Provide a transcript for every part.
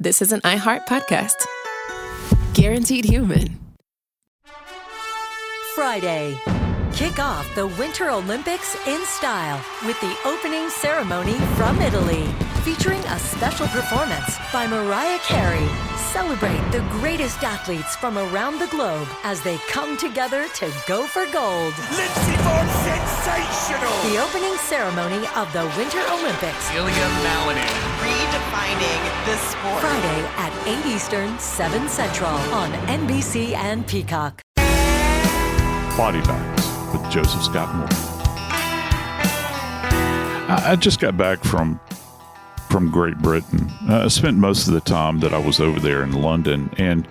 this is an iHeart podcast. Guaranteed human. Friday. Kick off the Winter Olympics in style with the opening ceremony from Italy, featuring a special performance by Mariah Carey. Celebrate the greatest athletes from around the globe as they come together to go for gold. Lindsey Vonn, sensational! The opening ceremony of the Winter Olympics. Ilya Malinin. Redefining the sport. Friday at 8 Eastern, 7 Central on NBC and Peacock. Body Bags with Joseph Scott Morgan. I just got back from Great Britain. I spent most of the time that I was over there in London, and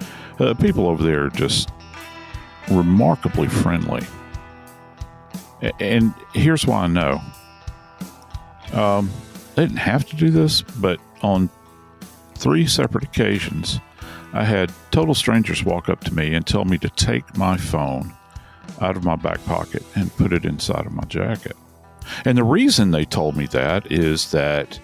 people over there are just remarkably friendly. And here's why I know. They didn't have to do this, but on 3 separate occasions, I had total strangers walk up to me and tell me to take my phone out of my back pocket and put it inside of my jacket. And the reason they told me that is that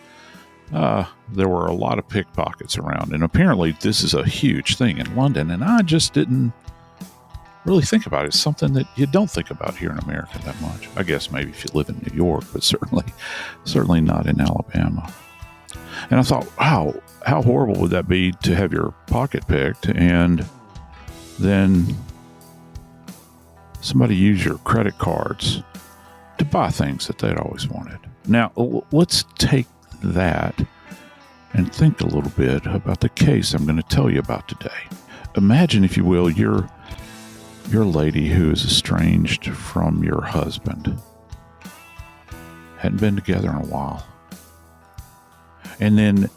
there were a lot of pickpockets around, and apparently this is a huge thing in London, and I just didn't really think about it. It's something that you don't think about here in America that much. I guess maybe if you live in New York, but certainly not in Alabama. And I thought, wow, how horrible would that be to have your pocket picked and then somebody use your credit cards to buy things that they'd always wanted. Now, let's take that and think a little bit about the case I'm going to tell you about today. Imagine, if you will, you're a lady who is estranged from your husband. Hadn't been together in a while. And then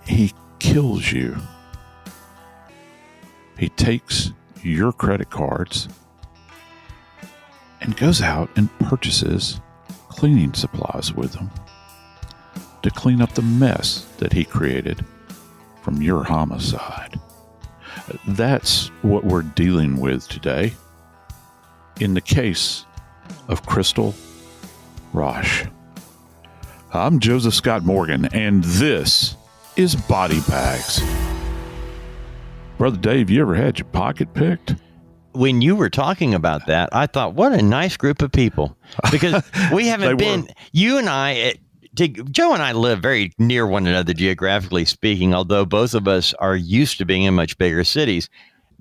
he kills you. He takes your credit cards and goes out and purchases cleaning supplies with them to clean up the mess that he created from your homicide. That's what we're dealing with today in the case of Crystal Rasch. I'm Joseph Scott Morgan, and this is Body Bags. Brother Dave, you ever had your pocket picked? When you were talking about that, I thought, what a nice group of people. Because we haven't been, you and I, Joe and I live very near one another geographically speaking, although both of us are used to being in much bigger cities.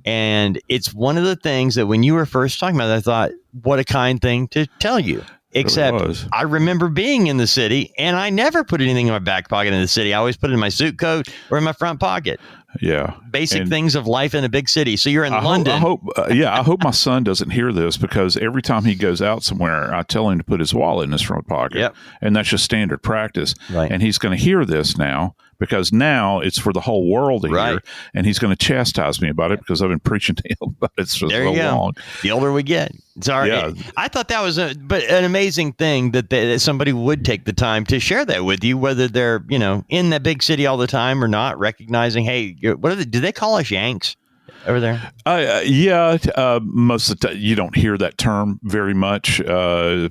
And it's one of the things that when you were first talking about it, I thought, what a kind thing to tell you. Except really I remember being in the city and I never put anything in my back pocket in the city. I always put it in my suit coat or in my front pocket. Yeah. Basic things of life in a big city. So you're in London. I hope my son doesn't hear this, because every time he goes out somewhere, I tell him to put his wallet in his front pocket. Yep. And that's just standard practice. Right. And he's going to hear this now, because now it's for the whole world to hear. And he's going to chastise me about it because I've been preaching to him about it for so long. The older we get. Sorry. Yeah. I thought that was an amazing thing that somebody would take the time to share that with you, whether they're, in that big city all the time or not, recognizing, hey, what are do they call us Yanks over there? Most of the time you don't hear that term very much,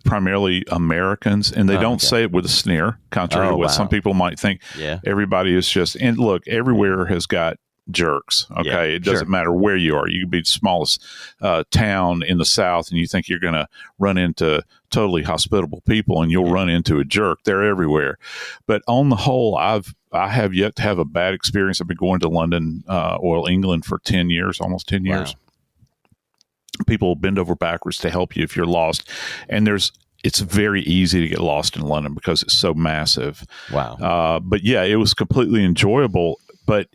primarily Americans, and they don't say it with a sneer, contrary to what some people might think. Yeah. Everybody is just, and look, everywhere has got jerks. Okay. Yeah, it doesn't matter where you are. You could be the smallest town in the South, and you think you're going to run into totally hospitable people, and you'll run into a jerk. They're everywhere. But on the whole, I have yet to have a bad experience. I've been going to London, England for 10 years, almost 10 years. People will bend over backwards to help you if you're lost. And it's very easy to get lost in London because it's so massive. Wow. But yeah, it was completely enjoyable. But,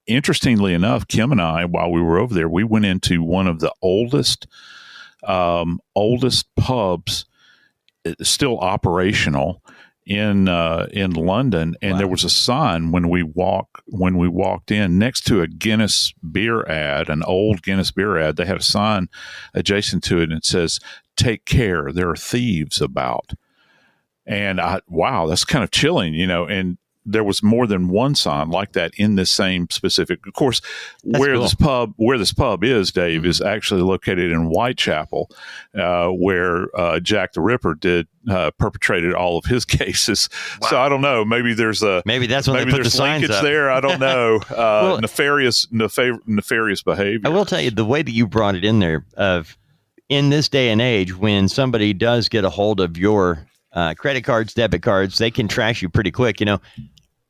interestingly enough, Kim and I, while we were over there, we went into one of the oldest pubs, still operational in London, and there was a sign when we walked in next to a Guinness beer ad, an old Guinness beer ad. They had a sign adjacent to it, and it says, "Take care, there are thieves about." And wow, that's kind of chilling, and there was more than one sign like that in this same specific. Of course, where this pub is, Dave, is actually located in Whitechapel, where Jack the Ripper perpetrated all of his cases. Wow. So I don't know. Maybe there's maybe that's when they put the signs linkage up there. I don't know. Nefarious behavior. I will tell you the way that you brought it in there. In this day and age, when somebody does get a hold of your credit cards, debit cards, they can trash you pretty quick.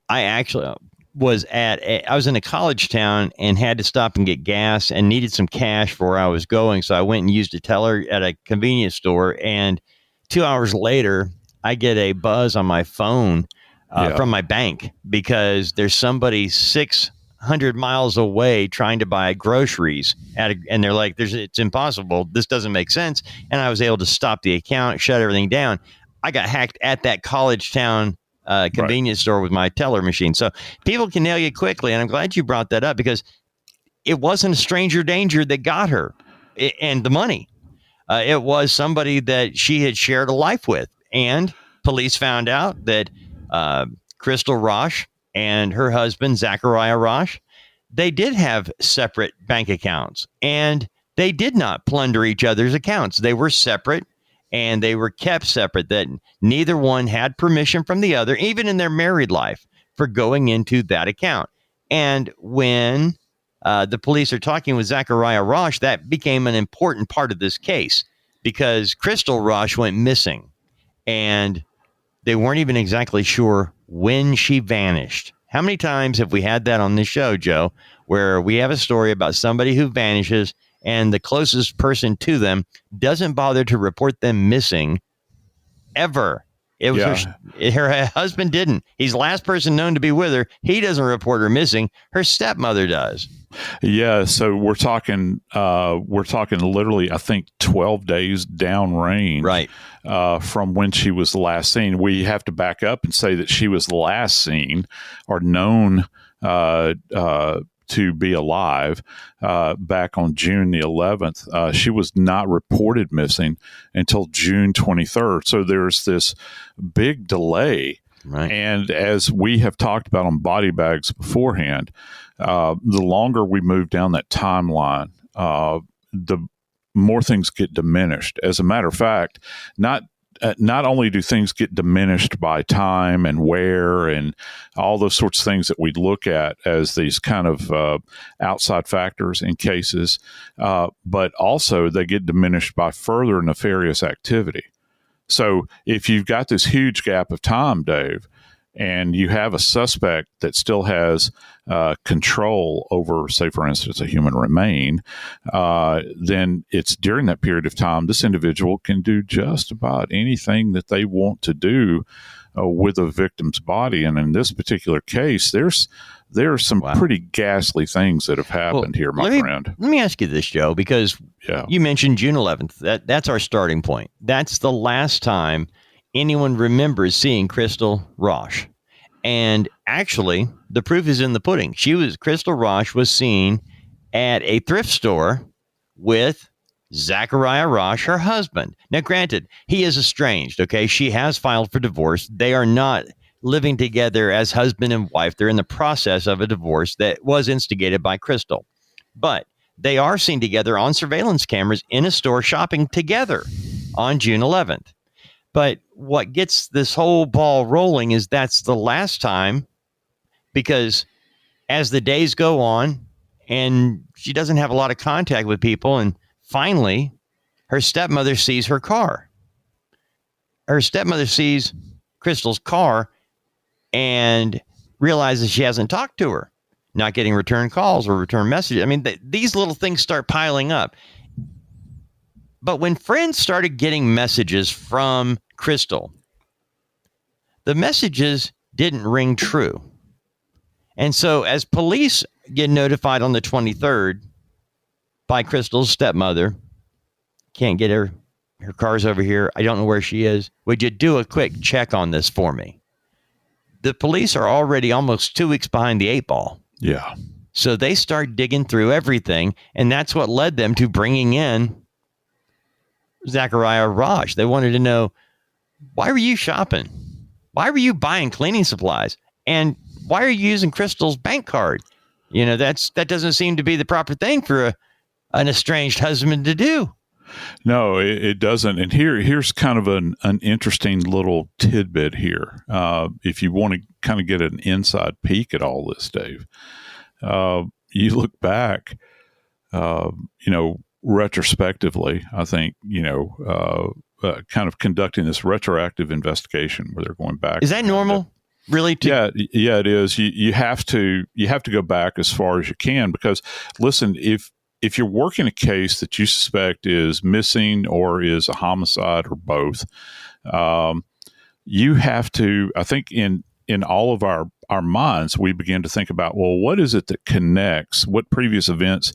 I actually was I was in a college town and had to stop and get gas and needed some cash for where I was going. So I went and used a teller at a convenience store. And 2 hours later, I get a buzz on my phone from my bank because there's somebody 600 miles away trying to buy groceries and they're like, it's impossible. This doesn't make sense. And I was able to stop the account, shut everything down. I got hacked at that college town convenience store with my teller machine. So people can nail you quickly. And I'm glad you brought that up because it wasn't a stranger danger that got her and the money. It was somebody that she had shared a life with. And police found out that Crystal Rasch and her husband, Zachariah Rasch, they did have separate bank accounts and they did not plunder each other's accounts. They were separate. And they were kept separate, that neither one had permission from the other, even in their married life, for going into that account. And when the police are talking with Zachariah Rasch, that became an important part of this case because Crystal Rasch went missing and they weren't even exactly sure when she vanished. How many times have we had that on this show, Joe, where we have a story about somebody who vanishes and the closest person to them doesn't bother to report them missing ever? It was her husband didn't. He's the last person known to be with her. He doesn't report her missing. Her stepmother does. Yeah. So we're talking literally, I think 12 days downrange, right? From when she was last seen. We have to back up and say that she was last seen or known, to be alive back on June the 11th. She was not reported missing until June 23rd. So there's this big delay. Right. And as we have talked about on body bags beforehand, the longer we move down that timeline, the more things get diminished. As a matter of fact, not only do things get diminished by time and wear and all those sorts of things that we look at as these kind of outside factors in cases, but also they get diminished by further nefarious activity. So if you've got this huge gap of time, Dave, and you have a suspect that still has control over, say, for instance, a human remain, then it's during that period of time this individual can do just about anything that they want to do with a victim's body. And in this particular case, there are some pretty ghastly things that have happened here, my friend. Let me ask you this, Joe, because you mentioned June 11th. That's our starting point. That's the last time anyone remembers seeing Crystal Rasch. And actually, the proof is in the pudding. Crystal Rasch was seen at a thrift store with Zachariah Rasch, her husband. Now, granted, he is estranged, okay? She has filed for divorce. They are not living together as husband and wife. They're in the process of a divorce that was instigated by Crystal. But they are seen together on surveillance cameras in a store shopping together on June 11th. But what gets this whole ball rolling is that's the last time, because as the days go on and she doesn't have a lot of contact with people, and finally her stepmother sees her car. Her stepmother sees Crystal's car and realizes she hasn't talked to her, not getting return calls or return messages. I mean, these little things start piling up. But when friends started getting messages from Crystal, the messages didn't ring true. And so as police get notified on the 23rd by Crystal's stepmother, can't get her car's over here, I don't know where she is, would you do a quick check on this for me? The police are already almost 2 weeks behind the 8 ball. Yeah. So they start digging through everything, and that's what led them to bringing in Zachariah Rasch. They wanted to know, why were you shopping? Why were you buying cleaning supplies? And why are you using Crystal's bank card? That doesn't seem to be the proper thing for an estranged husband to do. No, it doesn't. And here's kind of an interesting little tidbit here. If you want to kind of get an inside peek at all this, Dave, you look back, retrospectively, I think, kind of conducting this retroactive investigation where they're going back. Is that normal? Really? Yeah, it is. You have to go back as far as you can, because listen, if you're working a case that you suspect is missing or is a homicide or both, you have to, I think in all of our minds, we begin to think about, well, what is it that connects, what previous events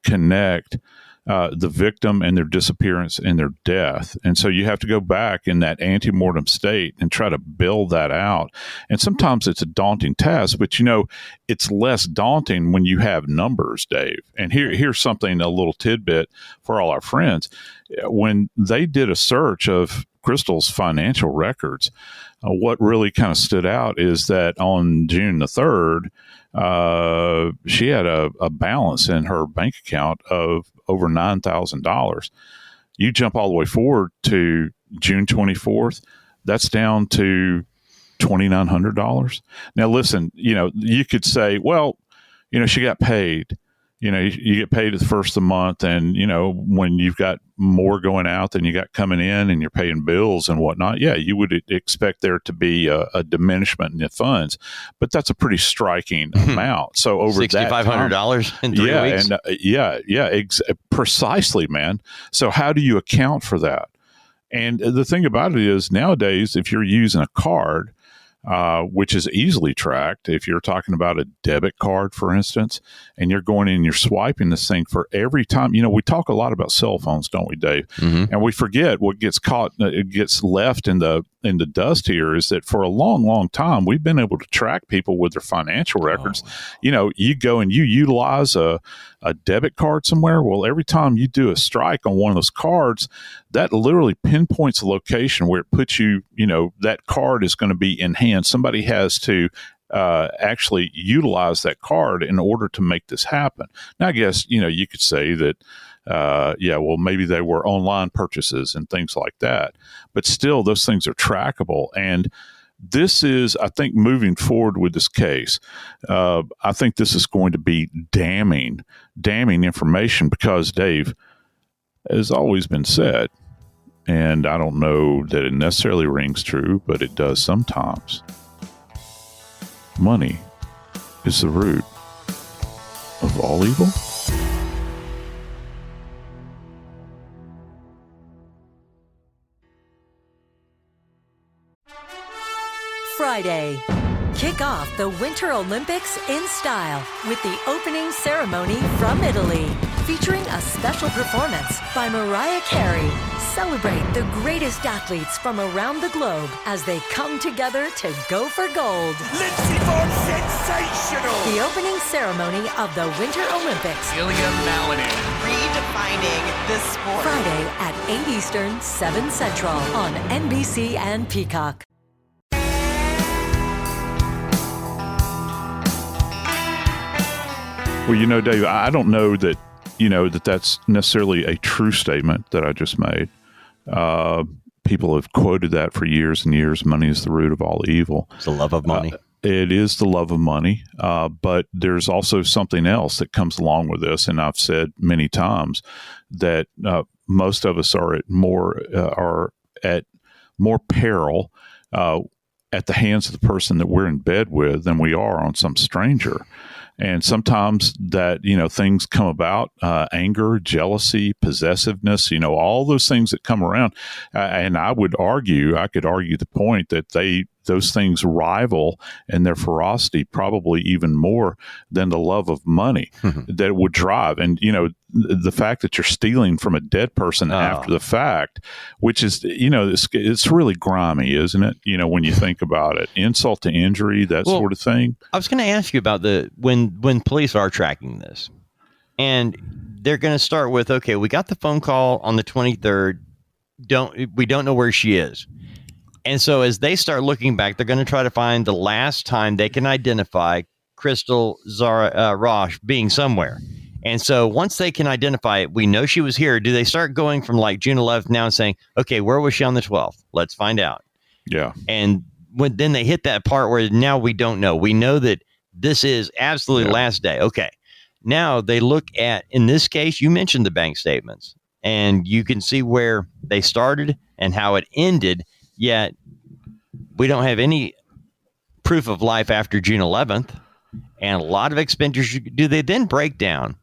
connect the victim and their disappearance and their death. And so you have to go back in that antemortem state and try to build that out. And sometimes it's a daunting task, but it's less daunting when you have numbers, Dave. And here's something, a little tidbit for all our friends. When they did a search of Crystal's financial records, what really kind of stood out is that on June the 3rd, she had a balance in her bank account of over $9,000. You jump all the way forward to June 24th, that's down to $2,900. Now, listen, you could say, well, she got paid. You get paid at the first of the month, and, when you've got more going out than you got coming in and you're paying bills and whatnot, yeah, you would expect there to be a diminishment in the funds, but that's a pretty striking amount. So over $6,500 in 3 weeks? And precisely, man. So how do you account for that? And the thing about it is, nowadays, if you're using a card, which is easily tracked. If you're talking about a debit card, for instance, and you're going in and you're swiping this thing for every time, we talk a lot about cell phones, don't we, Dave? Mm-hmm. And we forget what gets caught, it gets left in the dust here is that for a long, long time, we've been able to track people with their financial records. Oh. You go and you utilize a debit card somewhere. Well, every time you do a strike on one of those cards, that literally pinpoints a location where it puts you, that card is going to be in hand. Somebody has to actually utilize that card in order to make this happen. Now, I guess, you could say that, well, maybe they were online purchases and things like that. But still, those things are trackable. And this is, I think, moving forward with this case, I think this is going to be damning information because, Dave, has always been said, and I don't know that it necessarily rings true, but it does sometimes. Money is the root of all evil. Friday. Kick off the Winter Olympics in style with the opening ceremony from Italy, featuring a special performance by Mariah Carey. Celebrate the greatest athletes from around the globe as they come together to go for gold. Lindsey Vonn, sensational! The opening ceremony of the Winter Olympics. Ilya Malinin. Redefining this sport. Friday at 8 Eastern, 7 Central on NBC and Peacock. Well, Dave, I don't know that, that's necessarily a true statement that I just made. People have quoted that for years and years. Money is the root of all evil. It's the love of money. It is the love of money. But there's also something else that comes along with this. And I've said many times that most of us are at more peril at the hands of the person that we're in bed with than we are on some stranger. And sometimes that, things come about, anger, jealousy, possessiveness, all those things that come around. And I could argue the point that those things rival in their ferocity probably even more than the love of money that would drive. And, the fact that you're stealing from a dead person after the fact, which is, it's really grimy, isn't it? When you think about it, insult to injury, sort of thing. I was going to ask you about when police are tracking this and they're going to start with, okay, we got the phone call on the 23rd. We don't know where she is. And so as they start looking back, they're going to try to find the last time they can identify Crystal Rasch being somewhere. And so once they can identify it, we know she was here. Do they start going from like June 11th now and saying, okay, where was she on the 12th? Let's find out. Yeah. And then they hit that part where now we don't know. We know that this is absolutely last day. Okay. Now they look at, in this case, you mentioned the bank statements, and you can see where they started and how it ended, yet we don't have any proof of life after June 11th and a lot of expenditures. Do they then break down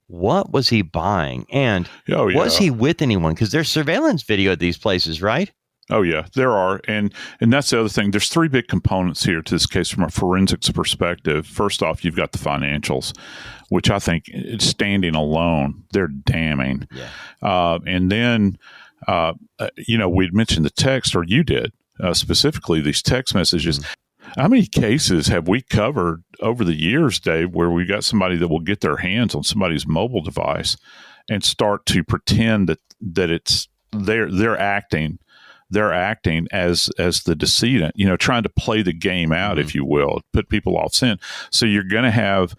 what was he buying and was he with anyone? Because there's surveillance video at these places, right? Oh, yeah, there are. And that's the other thing. There's three big components here to this case from a forensics perspective. First off, you've got the financials, which I think standing alone, they're damning. Yeah. And then, we'd mentioned the text, or you did, specifically these text messages. How many cases have we covered over the years, Dave, where we got somebody that will get their hands on somebody's mobile device and start to pretend that it's they're acting as the decedent, trying to play the game out, if you will, put people off scent. So you're going to have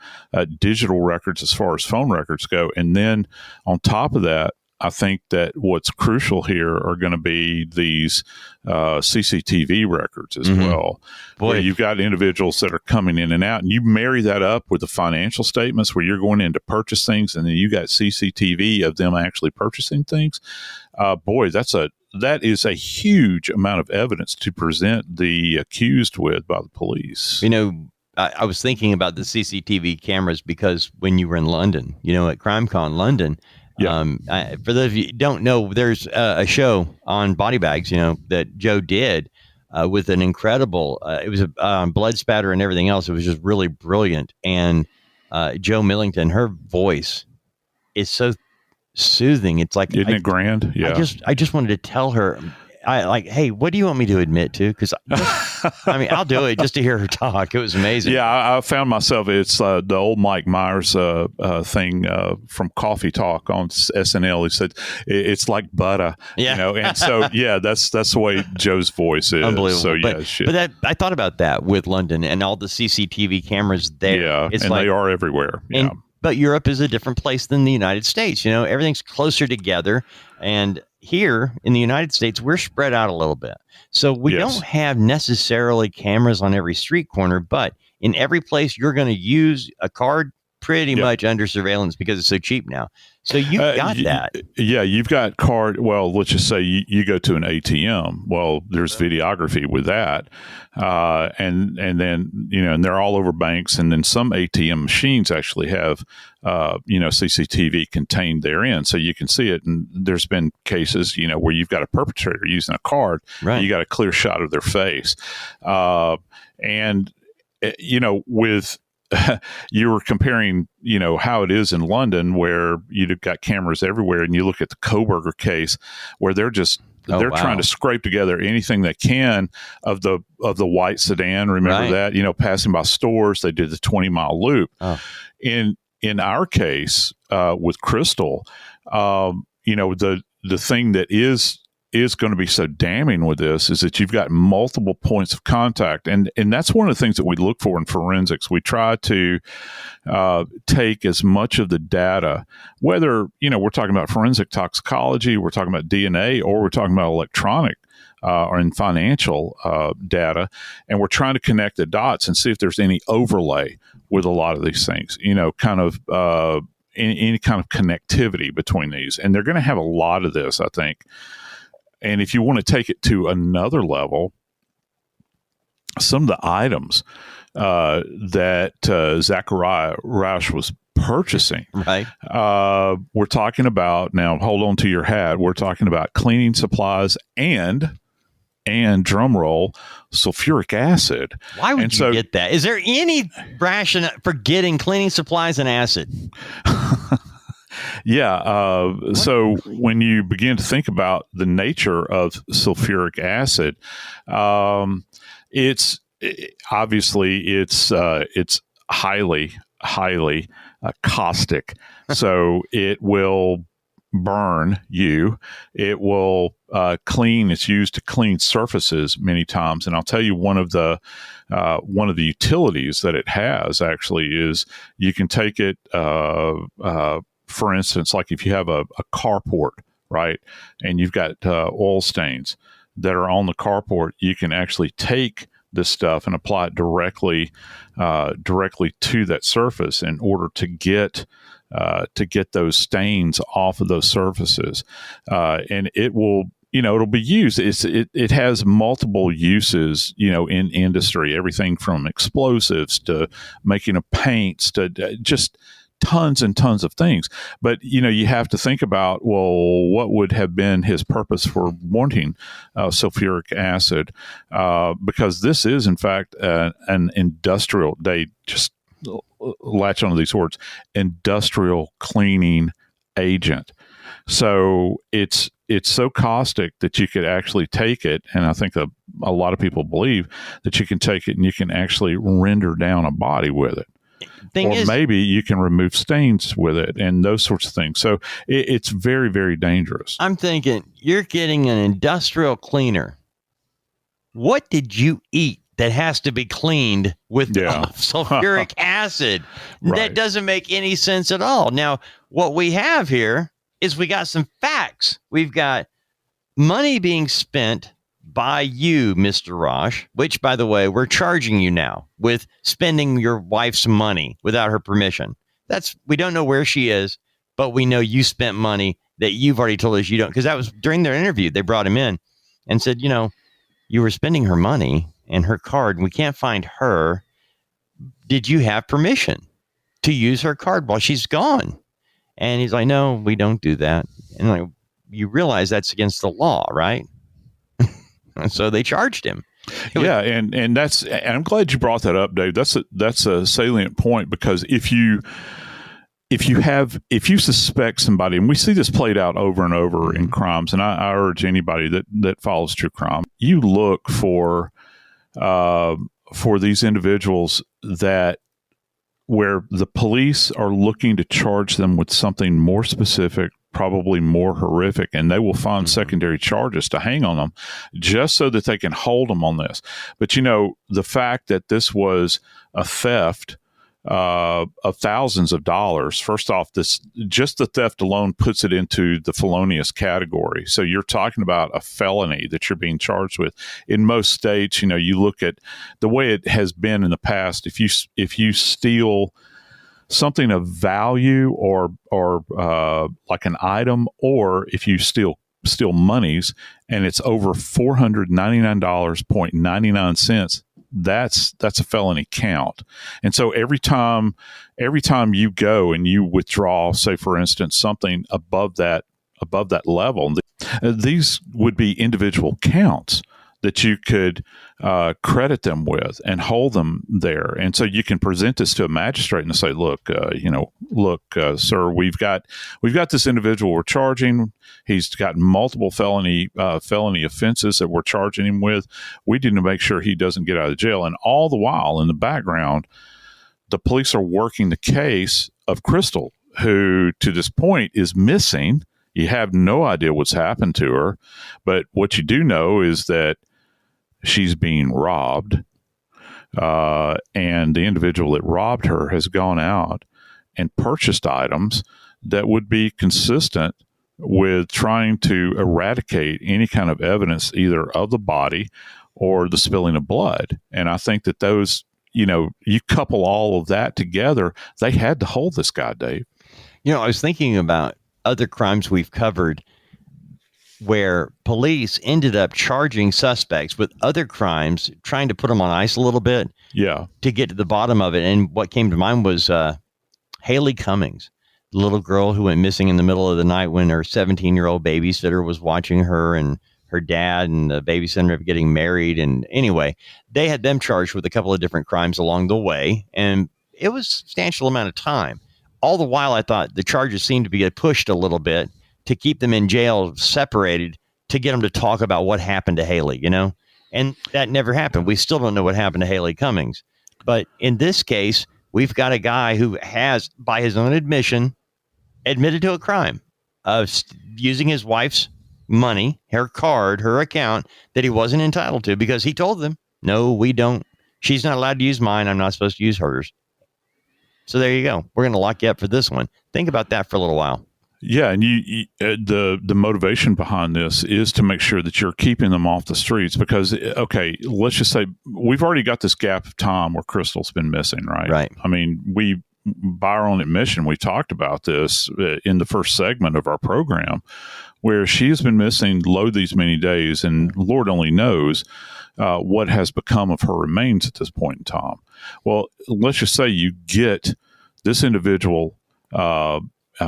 digital records as far as phone records go. And then on top of that, I think that what's crucial here are going to be these CCTV records as well. Boy, where you've got individuals that are coming in and out, and you marry that up with the financial statements where you're going in to purchase things, and then you got CCTV of them actually purchasing things. That is a huge amount of evidence to present the accused with by the police. I was thinking about the CCTV cameras because when you were in London, at CrimeCon London. Yeah. For those of you who don't know, there's a show on body bags, that Joe did with an incredible, it was a blood spatter and everything else. It was just really brilliant. And Joe Millington, her voice is so soothing. It's like, isn't it grand? Yeah. I just wanted to tell her, hey, what do you want me to admit to? Because I'll do it just to hear her talk. It was amazing. Yeah, I found myself. It's the old Mike Myers thing from Coffee Talk on SNL. He said it's like butter, And so that's the way Joe's voice is. Unbelievable. So but I thought about that with London and all the CCTV cameras there. Yeah, and they are everywhere. Yeah. But Europe is a different place than the United States. Everything's closer together. And here in the United States, we're spread out a little bit. So we don't have necessarily cameras on every street corner, but in every place you're going to use a card pretty much under surveillance because it's so cheap now. So you've got that. Yeah, you've got card. Well, let's just say you go to an ATM. Well, there's videography with that. And then, and they're all over banks. And then some ATM machines actually have, CCTV contained therein. So you can see it. And there's been cases, where you've got a perpetrator using a card. Right. You got a clear shot of their face. With you were comparing, how it is in London where you've got cameras everywhere, and you look at the Koberger case where they're trying to scrape together anything they can of the white sedan. Remember that, passing by stores, they did the 20-mile loop. Oh. In our case, with Crystal, the thing that is going to be so damning with this is that you've got multiple points of contact. And that's one of the things that we look for in forensics. We try to take as much of the data, whether, we're talking about forensic toxicology, we're talking about DNA, or we're talking about electronic or in financial data, and we're trying to connect the dots and see if there's any overlay with a lot of these things, any kind of connectivity between these. And they're going to have a lot of this, I think. And if you want to take it to another level, some of the items that Zachariah Rasch was purchasing, right? We're talking about, now hold on to your hat, we're talking about cleaning supplies and drum roll, sulfuric acid. Why would you get that? Is there any rationale for getting cleaning supplies and acid? Yeah. So when you begin to think about the nature of sulfuric acid, it's highly caustic. So it will burn you. It will clean. It's used to clean surfaces many times. And I'll tell you, one of the utilities that it has actually is you can take it, for instance, like if you have a carport, right, and you've got oil stains that are on the carport, you can actually take this stuff and apply it directly to that surface in order to get those stains off of those surfaces, and it will, it'll be used. It has multiple uses, in industry, everything from explosives to making of paints to just tons and tons of things. But, you have to think about, well, what would have been his purpose for wanting sulfuric acid? Because this is, in fact, an industrial, they just latch onto these words, industrial cleaning agent. So it's so caustic that you could actually take it, and I think a lot of people believe that you can take it and you can actually render down a body with it. Maybe you can remove stains with it and those sorts of things. So it's very, very dangerous. I'm thinking, you're getting an industrial cleaner. What did you eat that has to be cleaned with sulfuric acid? Right. That doesn't make any sense at all. Now, what we have here is we got some facts. We've got money being spent by you, Mr. Rasch, which, by the way, we're charging you now with spending your wife's money without her permission. We don't know where she is, but we know you spent money that you've already told us you don't, because that was during their interview. They brought him in and said, you were spending her money and her card, and we can't find her. Did you have permission to use her card while she's gone? And he's like, no, we don't do that. And you realize that's against the law, right? And so they charged him. And I'm glad you brought that up, Dave. That's a salient point, because if you suspect somebody, and we see this played out over and over in crimes, and I urge anybody that follows true crime, you look for these individuals where the police are looking to charge them with something more specific, probably more horrific, and they will find secondary charges to hang on them just so that they can hold them on this. But, the fact that this was a theft of thousands of dollars, first off, just the theft alone puts it into the felonious category. So you're talking about a felony that you're being charged with. In most states, you look at the way it has been in the past. If you steal something of value or like an item, or if you steal monies and it's over $499.99, that's a felony count. And so every time you go and you withdraw, say for instance, something above that level, these would be individual counts that you could credit them with and hold them there. And so you can present this to a magistrate and say, look, sir, we've got this individual we're charging. He's got multiple felony offenses that we're charging him with. We need to make sure he doesn't get out of jail. And all the while in the background, the police are working the case of Crystal, who to this point is missing. You have no idea what's happened to her, but what you do know is that she's being robbed, and the individual that robbed her has gone out and purchased items that would be consistent with trying to eradicate any kind of evidence either of the body or the spilling of blood. And I think that those, you couple all of that together, they had to hold this guy, Dave. I was thinking about other crimes we've covered where police ended up charging suspects with other crimes, trying to put them on ice a little bit to get to the bottom of it. And what came to mind was Haley Cummings, the little girl who went missing in the middle of the night when her 17-year-old babysitter was watching her and her dad and the babysitter getting married. And anyway, they had them charged with a couple of different crimes along the way. And it was a substantial amount of time. All the while, I thought the charges seemed to be pushed a little bit to keep them in jail separated, to get them to talk about what happened to Haley, and that never happened. We still don't know what happened to Haley Cummings. But in this case, we've got a guy who has, by his own admission, admitted to a crime. of using his wife's money, her card, her account that he wasn't entitled to because he told them, no, we don't. She's not allowed to use mine. I'm not supposed to use hers. So there you go. We're going to lock you up for this one. Think about that for a little while. Yeah, and the motivation behind this is to make sure that you're keeping them off the streets because, okay, let's just say we've already got this gap of time where Crystal's been missing, right? Right. I mean, by our own admission, we talked about this in the first segment of our program, where she has been missing these many days, and Lord only knows what has become of her remains at this point in time. Well, let's just say you get this individual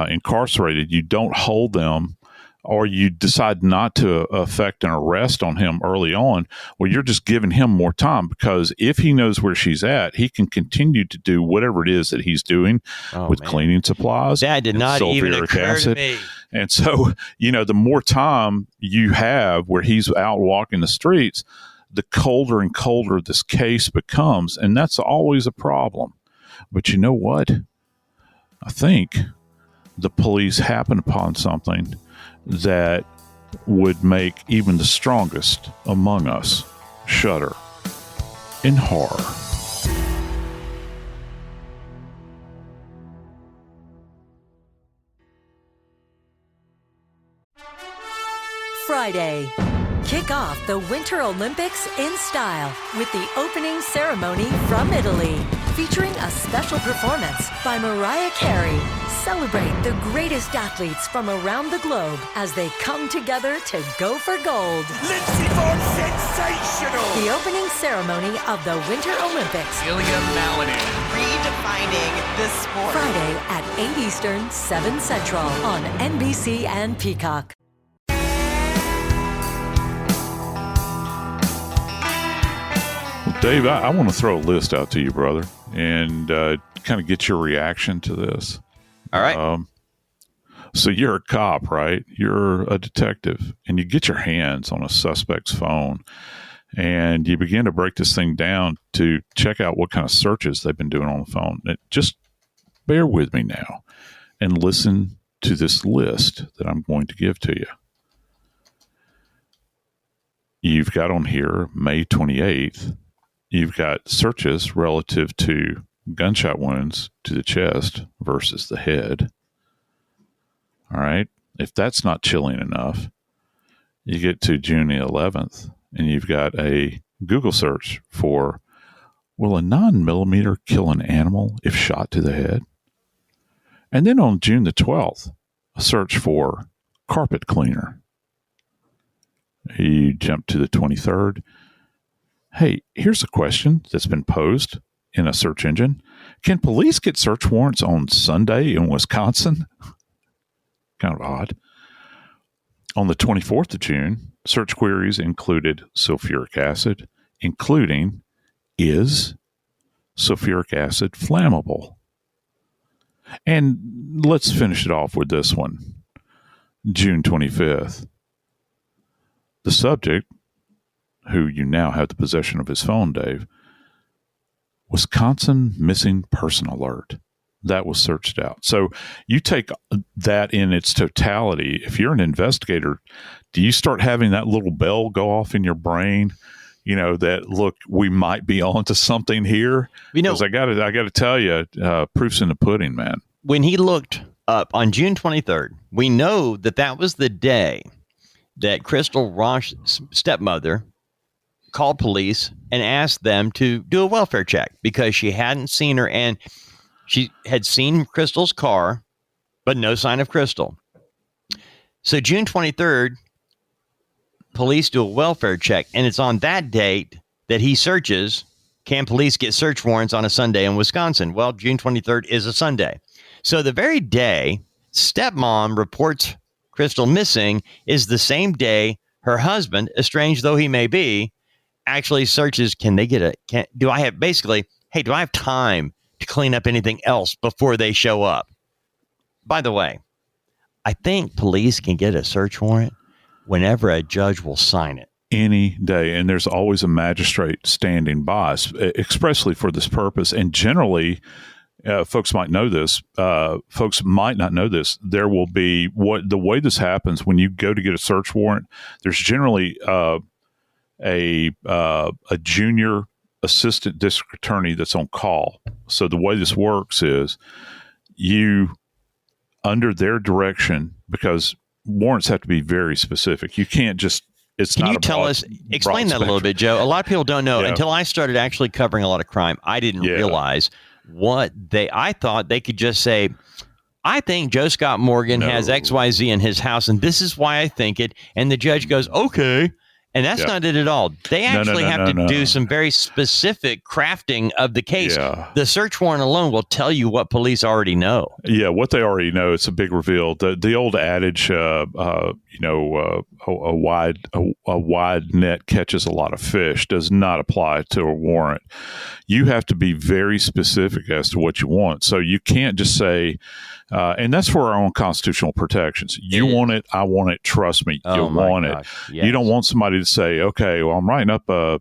incarcerated, you don't hold them, or you decide not to effect an arrest on him early on, well, you're just giving him more time because if he knows where she's at, he can continue to do whatever it is that he's doing with cleaning supplies. That did not even occur to me. And so, the more time you have where he's out walking the streets, the colder and colder this case becomes. And that's always a problem. But you know what? I think the police happened upon something that would make even the strongest among us shudder in horror. Friday. Kick off the Winter Olympics in style with the opening ceremony from Italy, featuring a special performance by Mariah Carey. Celebrate the greatest athletes from around the globe as they come together to go for gold. Lindsey Vonn sensational! The opening ceremony of the Winter Olympics. Ilya Malinin. Redefining the sport. Friday at 8 Eastern, 7 Central on NBC and Peacock. Dave, I want to throw a list out to you, brother, and kind of get your reaction to this. All right. So you're a cop, right? You're a detective, and you get your hands on a suspect's phone, and you begin to break this thing down to check out what kind of searches they've been doing on the phone. Just bear with me now and listen to this list that I'm going to give to you. You've got on here May 28th. You've got searches relative to gunshot wounds to the chest versus the head. All right. If that's not chilling enough, you get to June the 11th and you've got a Google search for, will a 9mm kill an animal if shot to the head? And then on June the 12th, a search for carpet cleaner. You jump to the 23rd. Hey, here's a question that's been posed in a search engine. Can police get search warrants on Sunday in Wisconsin? Kind of odd. On the 24th of June, search queries included sulfuric acid, including, is sulfuric acid flammable? And let's finish it off with this one. June 25th. The subject, who you now have the possession of his phone, Dave, Wisconsin missing person alert. That was searched out. So you take that in its totality. If you're an investigator, do you start having that little bell go off in your brain? That, look, we might be onto something here. Because I got to tell you, proof's in the pudding, man. When he looked up on June 23rd, we know that was the day that Crystal Rasch's stepmother called police and asked them to do a welfare check because she hadn't seen her, and she had seen Crystal's car, but no sign of Crystal. So June 23rd, police do a welfare check, and it's on that date that he searches, can police get search warrants on a Sunday in Wisconsin? Well, June 23rd is a Sunday. So the very day stepmom reports Crystal missing is the same day her husband, estranged though he may be, actually searches, do I have time to clean up anything else before they show up? By the way, I think police can get a search warrant whenever a judge will sign it. Any day. And there's always a magistrate standing by, expressly for this purpose. And generally, folks might know this. Folks might not know this. There will be the way this happens when you go to get a search warrant. There's generally a junior assistant district attorney that's on call. So the way this works is you, under their direction, because warrants have to be very specific. You can't just. Can you tell us, explain that a little bit, Joe? A lot of people don't know. Until I started actually covering a lot of crime, I didn't realize I thought they could just say, I think Joe Scott Morgan has XYZ in his house, and this is why I think it. And the judge goes, okay. And that's not it at all. They actually have to do some very specific crafting of the case. Yeah. The search warrant alone will tell you what police already know. Yeah, what they already know. It's a big reveal. The old adage, a wide net catches a lot of fish, does not apply to a warrant. You have to be very specific as to what you want. So you can't just say, and that's for our own constitutional protections. You want it, I want it, trust me, you want it. Yes. You don't want somebody to say, okay, well, I'm writing up a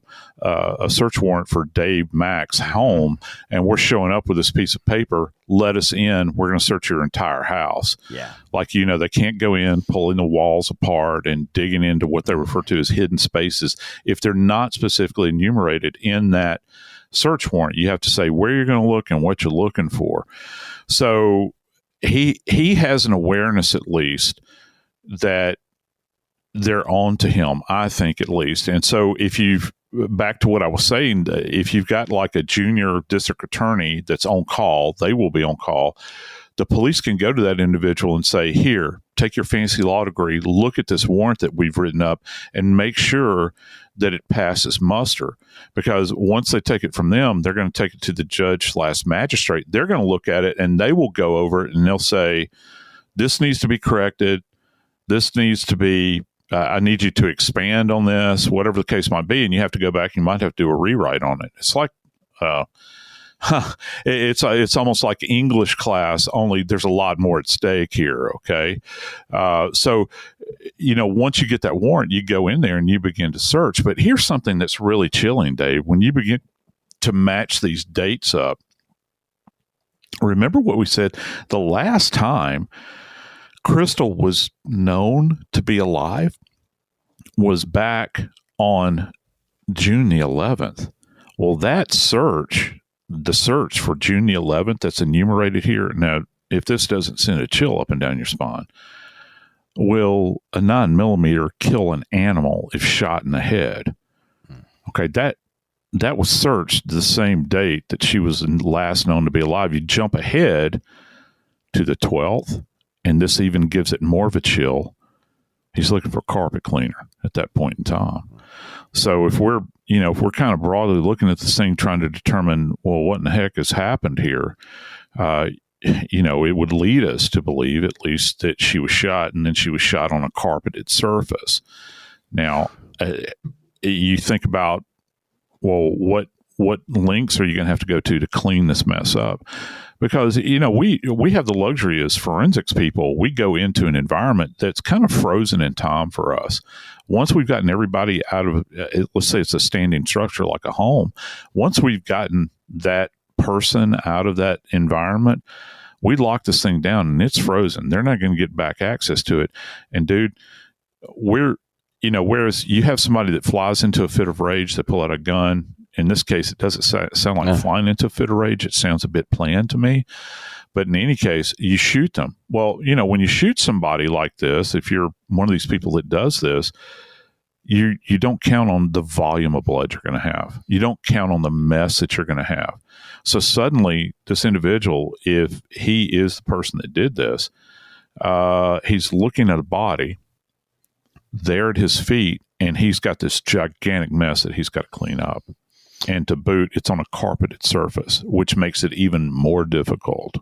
search warrant for Dave Mack's home, and we're showing up with this piece of paper. Let us in. We're going to search your entire house. Yeah. Like, they can't go in, pulling the walls apart and digging into what they refer to as hidden spaces. If they're not specifically enumerated in that search warrant, you have to say where you're going to look and what you're looking for. So he has an awareness, at least, that they're on to him, I think, at least. And so back to what I was saying, if you've got like a junior district attorney that's on call, they will be on call. The police can go to that individual and say, here, take your fancy law degree, look at this warrant that we've written up, and make sure that it passes muster. Because once they take it from them, they're going to take it to the judge/magistrate. They're going to look at it, and they will go over it, and they'll say, this needs to be corrected. This needs to be, I need you to expand on this, whatever the case might be. And you have to go back, you might have to do a rewrite on it. It's like, it's almost like English class, only there's a lot more at stake here. Okay. So, once you get that warrant, you go in there and you begin to search. But here's something that's really chilling, Dave. When you begin to match these dates up, remember what we said the last time Crystal was known to be alive was back on June the 11th. Well, that the search for June the 11th that's enumerated here. Now, if this doesn't send a chill up and down your spine, will a 9mm kill an animal if shot in the head? Okay, that was searched the same date that she was last known to be alive. You jump ahead to the 12th, and this even gives it more of a chill. He's looking for a carpet cleaner at that point in time. So if we're kind of broadly looking at this thing, trying to determine, well, what in the heck has happened here? It would lead us to believe at least that she was shot, and then she was shot on a carpeted surface. Now, you think about, well, what lengths are you going to have to go to clean this mess up? Because, we have the luxury as forensics people. We go into an environment that's kind of frozen in time for us. Once we've gotten everybody out of, let's say it's a standing structure like a home. Once we've gotten that person out of that environment, we lock this thing down and it's frozen. They're not going to get back access to it. And dude, whereas you have somebody that flies into a fit of rage, that pull out a gun. In this case, it doesn't sound like flying into a fit of rage. It sounds a bit planned to me. But in any case, you shoot them. Well, when you shoot somebody like this, if you're one of these people that does this, you don't count on the volume of blood you're going to have. You don't count on the mess that you're going to have. So suddenly, this individual, if he is the person that did this, he's looking at a body there at his feet, and he's got this gigantic mess that he's got to clean up. And to boot, it's on a carpeted surface, which makes it even more difficult.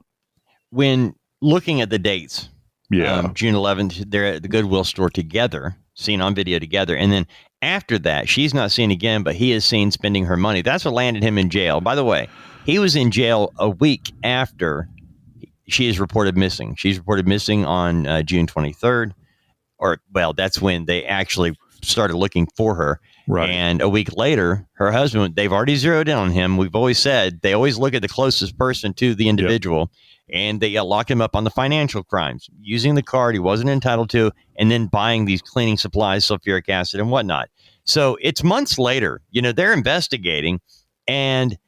When looking at the dates, June 11th, they're at the Goodwill store together, seen on video together. And then after that, she's not seen again, but he is seen spending her money. That's what landed him in jail. By the way, he was in jail a week after she is reported missing. She's reported missing on June 23rd. That's when they actually started looking for her. Right. And a week later, her husband, they've already zeroed in on him. We've always said they always look at the closest person to the individual, and they lock him up on the financial crimes, using the card he wasn't entitled to, and then buying these cleaning supplies, sulfuric acid and whatnot. So it's months later, they're investigating, and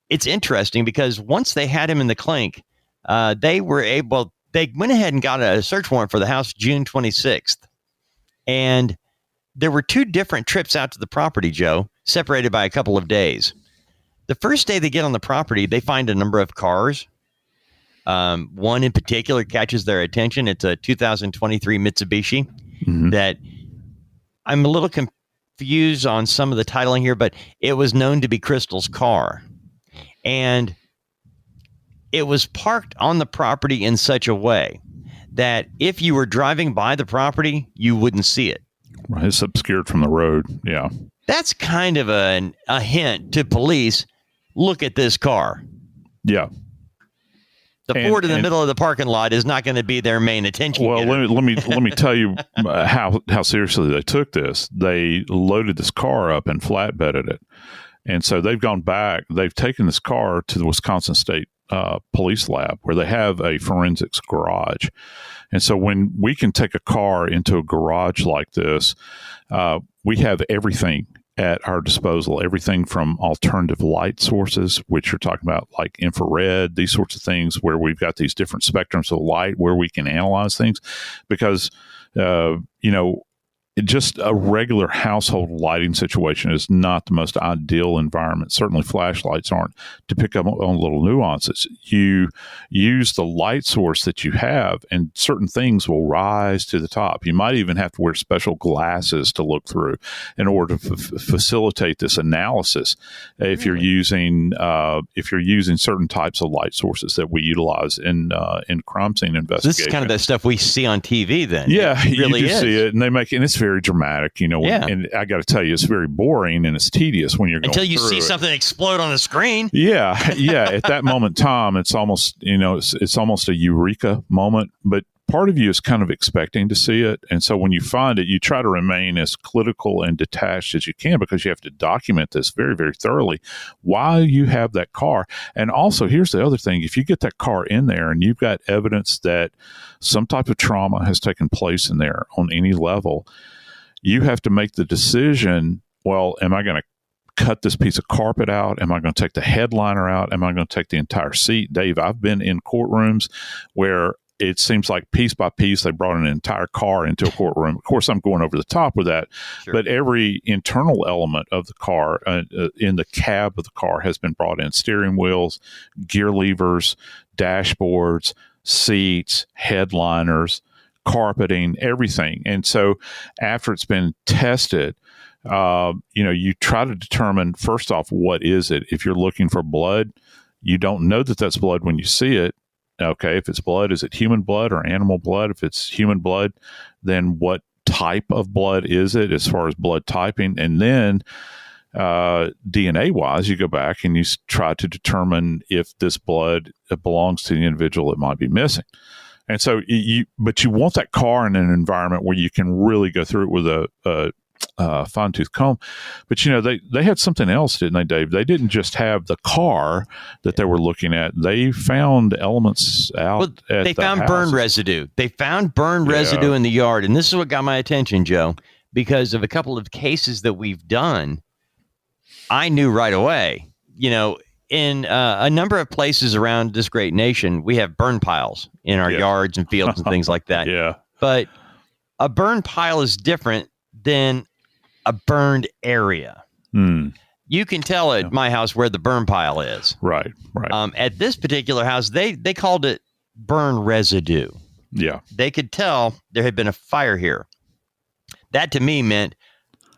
it's interesting because once they had him in the clink, they went ahead and got a search warrant for the house June 26th. And there were 2 different trips out to the property, Joe, separated by a couple of days. The first day they get on the property, they find a number of cars. One in particular catches their attention. It's a 2023 Mitsubishi that I'm a little confused on some of the titling here, but it was known to be Crystal's car. And it was parked on the property in such a way that if you were driving by the property, you wouldn't see it. Right, it's obscured from the road. Yeah. That's kind of a hint to police. Look at this car. Yeah. The Ford in the middle of the parking lot is not going to be their main attention. Well, let me tell you how seriously they took this. They loaded this car up and flatbedded it. And so they've gone back. They've taken this car to the Wisconsin State Police Lab, where they have a forensics garage. And so when we can take a car into a garage like this, we have everything at our disposal, everything from alternative light sources, which you're talking about like infrared, these sorts of things, where we've got these different spectrums of light where we can analyze things, because, just a regular household lighting situation is not the most ideal environment. Certainly flashlights aren't, to pick up on little nuances. You use the light source that you have, and certain things will rise to the top. You might even have to wear special glasses to look through in order to facilitate this analysis. If you're using certain types of light sources that we utilize in crime scene investigation. This is kind of the stuff we see on TV then. Yeah, it really you do is. see it, and it's very dramatic, and I got to tell you, it's very boring and it's tedious when you're going until you through see it. Something explode on the screen. Yeah. At that moment, Tom, it's almost, it's almost a eureka moment, but part of you is kind of expecting to see it. And so when you find it, you try to remain as clinical and detached as you can, because you have to document this very, very thoroughly while you have that car. And also, here's the other thing. If you get that car in there and you've got evidence that some type of trauma has taken place in there on any level, you have to make the decision, well, am I going to cut this piece of carpet out? Am I going to take the headliner out? Am I going to take the entire seat? Dave, I've been in courtrooms where it seems like piece by piece, they brought an entire car into a courtroom. Of course, I'm going over the top with that, sure. But every internal element of the car, in the cab of the car, has been brought in. Steering wheels, gear levers, dashboards, seats, headliners, carpeting, everything. And so after it's been tested, you try to determine, first off, what is it? If you're looking for blood, you don't know that that's blood when you see it. Okay, if it's blood, is it human blood or animal blood? If it's human blood, then what type of blood is it as far as blood typing? And then DNA-wise, you go back and you try to determine if this blood belongs to the individual that might be missing. And so, but you want that car in an environment where you can really go through it with a fine-tooth comb. But they had something else, didn't they, Dave? They didn't just have the car that they were looking at. They found elements out. Well, they found burn residue. They found burn residue in the yard, and this is what got my attention, Joe, because of a couple of cases that we've done. I knew right away. In a number of places around this great nation, we have burn piles in our yards and fields and things like that. Yeah, but a burn pile is different than a burned area. You can tell at my house where the burn pile is. Right. At this particular house, they called it burn residue. Yeah. They could tell there had been a fire here. That to me meant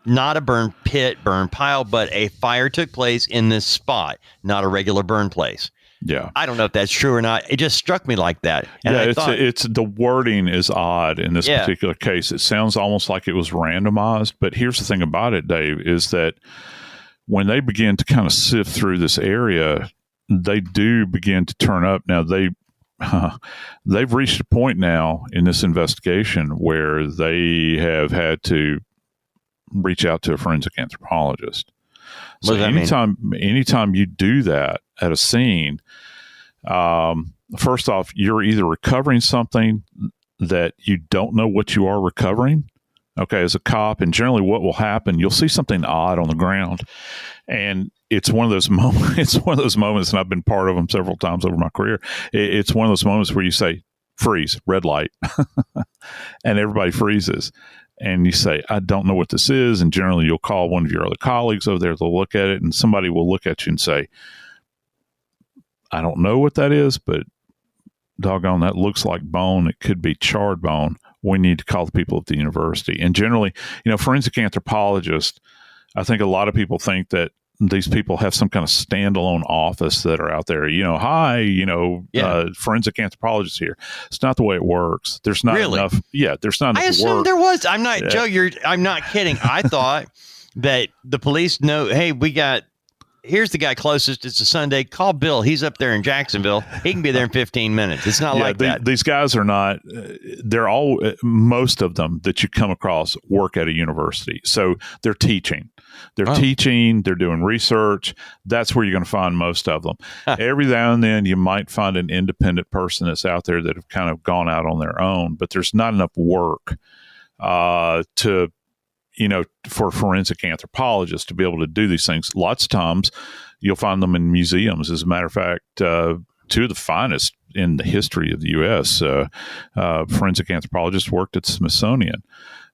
not a burn pit, burn pile, but a fire took place in this spot, not a regular burn place. Yeah. I don't know if that's true or not. It just struck me like that. And it's the wording is odd in this particular case. It sounds almost like it was randomized, but here's the thing about it, Dave, is that when they begin to kind of sift through this area, they do begin to turn up. Now they've reached a point now in this investigation where they have had to reach out to a forensic anthropologist. What does that mean? Anytime you do that at a scene, first off, you're either recovering something that you don't know what you are recovering. Okay, as a cop, and generally what will happen, you'll see something odd on the ground, and it's one of those moments. It's one of those moments, and I've been part of them several times over my career. It's one of those moments where you say, "Freeze, red light," and everybody freezes, and you say, "I don't know what this is." And generally, you'll call one of your other colleagues over there. They'll look at it, and somebody will look at you and say, "I don't know what that is, but doggone, that looks like bone. It could be charred bone. We need to call the people at the university." And generally, forensic anthropologists, I think a lot of people think that these people have some kind of standalone office that are out there, forensic anthropologists here. It's not the way it works. There's not enough. Yeah. There's not enough I assumed work. There was. I'm not, Joe, I'm not kidding. I thought that the police know, hey, here's the guy closest. It's a Sunday. Call Bill. He's up there in Jacksonville. He can be there in 15 minutes. It's not like that. These guys are not, most of them that you come across work at a university. So they're teaching. They're doing research. That's where you're going to find most of them. Every now and then you might find an independent person that's out there that have kind of gone out on their own, but there's not enough work for forensic anthropologists to be able to do these things. Lots of times you'll find them in museums. As a matter of fact, two of the finest in the history of the U.S. Forensic anthropologists worked at the Smithsonian.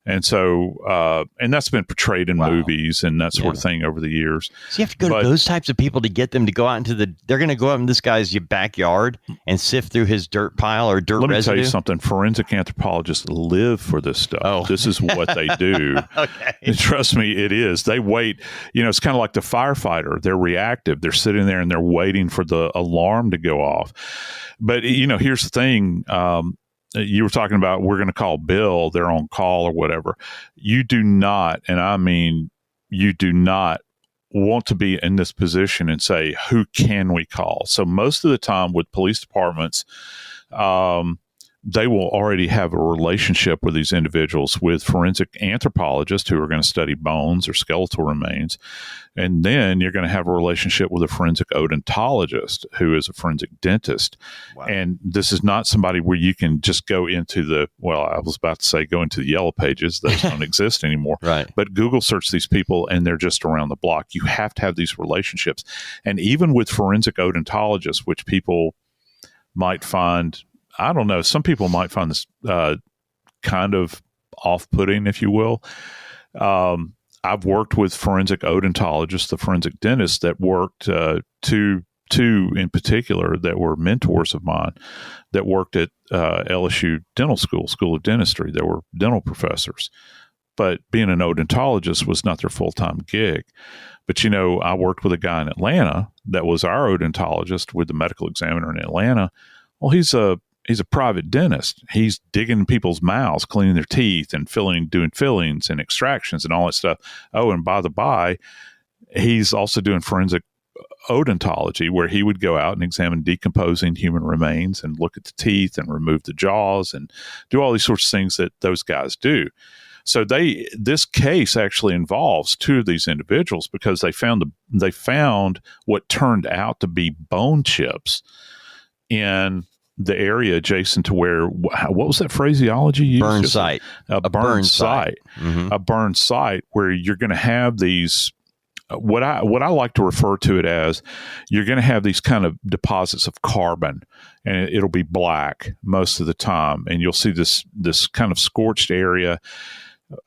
And so, and that's been portrayed in movies and that sort of thing over the years. So you have to go to those types of people to get them to go out into they're going to go out in this guy's backyard and sift through his dirt pile or dirt residue. Let me tell you something. Forensic anthropologists live for this stuff. Oh. This is what they do. Okay. And trust me, it is. They wait. It's kind of like the firefighter. They're reactive. They're sitting there and they're waiting for the alarm to go off. But, here's the thing. You were talking about we're going to call Bill, they're on call or whatever. You do not, and I mean, you do not want to be in this position and say, who can we call? So most of the time with police departments, they will already have a relationship with these individuals, with forensic anthropologists who are going to study bones or skeletal remains. And then you're going to have a relationship with a forensic odontologist who is a forensic dentist. Wow. And this is not somebody where you can just go into go into the yellow pages. Those don't exist anymore. Right. But Google search these people and they're just around the block. You have to have these relationships. And even with forensic odontologists, which people might find, I don't know, some people might find this kind of off-putting, if you will. I've worked with forensic odontologists, the forensic dentists that worked, two in particular that were mentors of mine that worked at LSU Dental School of Dentistry. They were dental professors. But being an odontologist was not their full-time gig. But, I worked with a guy in Atlanta that was our odontologist with the medical examiner in Atlanta. Well, he's a private dentist. He's digging in people's mouths, cleaning their teeth and doing fillings and extractions and all that stuff. Oh, and by the by, he's also doing forensic odontology, where he would go out and examine decomposing human remains and look at the teeth and remove the jaws and do all these sorts of things that those guys do. So this case actually involves two of these individuals because they found what turned out to be bone chips in the area adjacent to where, what was that phraseology you used? Burn site. A burn site. Mm-hmm. A burn site where you're going to have these, what I like to refer to it as, you're going to have these kind of deposits of carbon, and it'll be black most of the time, and you'll see this kind of scorched area.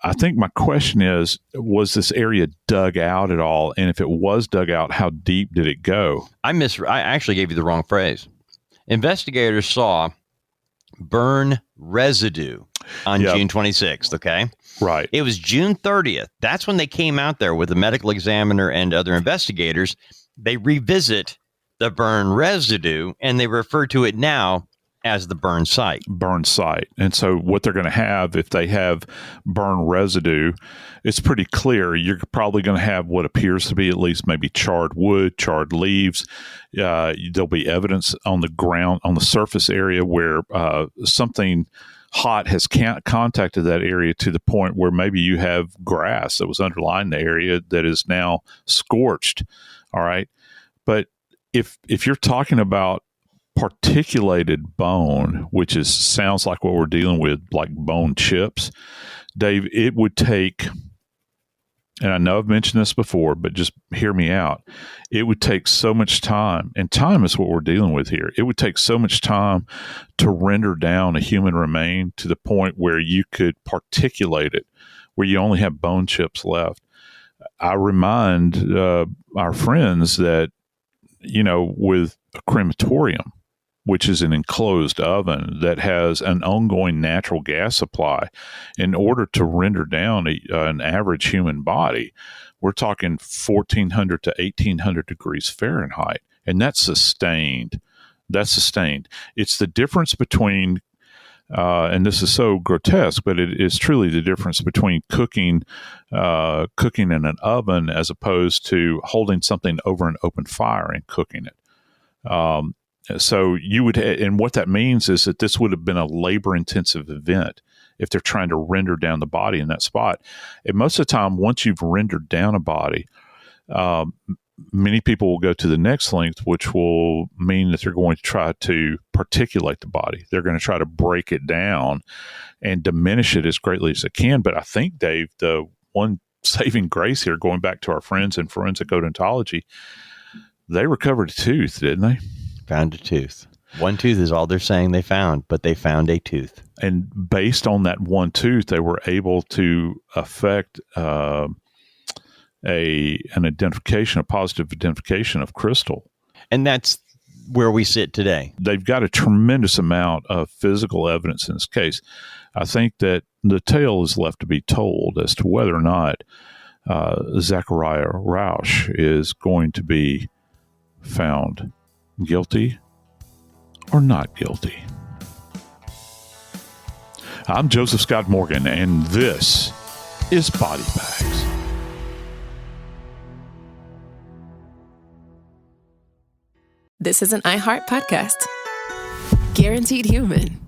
I think my question is, was this area dug out at all? And if it was dug out, how deep did it go? I actually gave you the wrong phrase. Investigators saw burn residue on June 26th, okay? Right. It was June 30th. That's when they came out there with the medical examiner and other investigators. They revisit the burn residue, and they refer to it now as the burn site. Burn site. And so what they're going to have, if they have burn residue, it's pretty clear you're probably going to have what appears to be at least maybe charred wood, charred leaves. There'll be evidence on the ground, on the surface area where something hot has contacted that area to the point where maybe you have grass that was underlying the area that is now scorched. All right. But if you're talking about particulated bone, which sounds like what we're dealing with, like bone chips, Dave, it would take, and I know I've mentioned this before, but just hear me out. It would take so much time, and time is what we're dealing with here. It would take so much time to render down a human remain to the point where you could particulate it, where you only have bone chips left. I remind our friends that, with a crematorium, which is an enclosed oven that has an ongoing natural gas supply, in order to render down an average human body, we're talking 1,400 to 1,800 degrees Fahrenheit, and that's sustained. It's the difference between, and this is so grotesque, but it is truly the difference between cooking in an oven as opposed to holding something over an open fire and cooking it. So you would, and what that means is that this would have been a labor-intensive event if they're trying to render down the body in that spot. And most of the time, once you've rendered down a body, many people will go to the next length, which will mean that they're going to try to particulate the body. They're going to try to break it down and diminish it as greatly as they can. But I think, Dave, the one saving grace here, going back to our friends in forensic odontology, they recovered a tooth, didn't they? Found a tooth. One tooth is all they're saying they found, but they found a tooth. And based on that one tooth, they were able to affect an identification, a positive identification of Crystal. And that's where we sit today. They've got a tremendous amount of physical evidence in this case. I think that the tale is left to be told as to whether or not Zachariah Rasch is going to be found guilty or not guilty. I'm Joseph Scott Morgan, and this is Body Bags. This is an iHeart podcast. Guaranteed human.